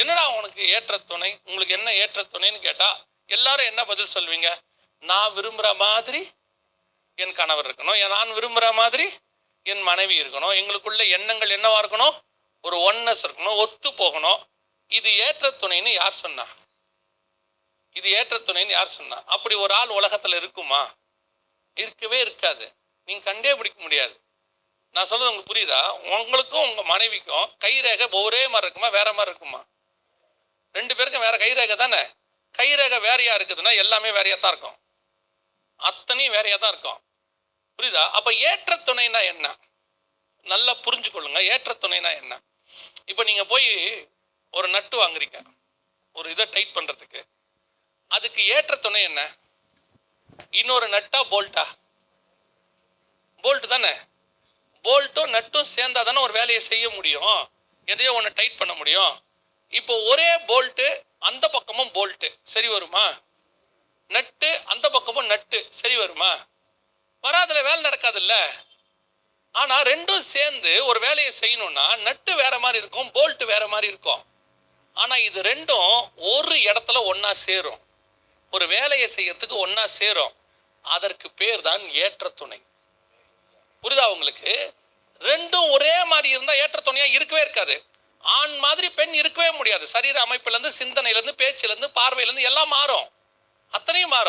என்னடா உனக்கு ஏற்ற துணை, உங்களுக்கு என்ன ஏற்ற துணைன்னு கேட்டா எல்லாரும் என்ன பதில் சொல்வீங்க? நான் விரும்புற மாதிரி என் கணவர் இருக்கணும், நான் விரும்புற மாதிரி என் மனைவி இருக்கணும், எங்களுக்குள்ள எண்ணங்கள் என்னவா இருக்கணும், ஒரு ஒன்னஸ் இருக்கணும், ஒத்து போகணும். இது ஏற்ற துணைன்னு யார் சொன்னா? இது ஏற்ற துணைன்னு யார் சொன்னா? அப்படி ஒரு ஆள் உலகத்துல இருக்குமா? இருக்கவே இருக்காது. நீங்க கண்டே பிடிக்க முடியாது. நான் சொல்றது உங்களுக்கு புரியுதா? உங்களுக்கும் உங்க மனைவிக்கும் கைரேகை ஒரே மாதிரி இருக்குமா, வேற மாதிரி இருக்குமா? ரெண்டு பேருக்கும் வேற கைரேகை தானே. கைரேகை வேறையா இருக்குதுன்னா எல்லாமே வேறையா தான் இருக்கும், அத்தனையும் வேறையா தான் இருக்கும். புரியுதா? அப்ப ஏற்ற துணைனா என்ன? நல்லா புரிஞ்சுக்கொள்ளுங்க. ஏற்ற துணைனா என்ன? இப்ப நீங்க போய் ஒரு நட்டு வாங்குறீங்க, ஒரு இதை டைட் பண்றதுக்கு. அதுக்கு ஏற்ற துணை என்ன? இன்னொரு நட்டா போல்ட்டா? போல்ட் தானே. போல்ட்டும் நட்டும் சேர்ந்தா தானே ஒரு வேலையை செய்ய முடியும், எதையோ ஒன்று டைட் பண்ண முடியும். இப்போ ஒரே போல்ட்டு அந்த பக்கமும் போல்ட்டு சரி வருமா? நட்டு அந்த பக்கமும் நட்டு சரி வருமா? வராதுல, வேலை நடக்காதுல்ல. ஆனா ரெண்டும் சேர்ந்து ஒரு வேலையை செய்யணும்னா நட்டு வேற மாதிரி இருக்கும், போல்ட் வேற மாதிரி இருக்கும். ஆனா இது ரெண்டும் ஒரு இடத்துல ஒன்னா சேரும், ஒரு வேலையை செய்யறதுக்கு ஒன்னா சேரும். அதற்கு பேர் தான் ஏற்ற துணை. புரியுதா உங்களுக்கு? ரெண்டும் ஒரே மாதிரி இருந்தா ஏற்ற துணையா இருக்கவே இருக்காது. ஆண் மாதிரி பெண் இருக்கவே முடியாது. சரீர அமைப்புல இருந்து, சிந்தனையில இருந்து, பேச்சுல இருந்து, பார்வையில இருந்து எல்லாம் மாறும், அத்தனையும் மாறும்.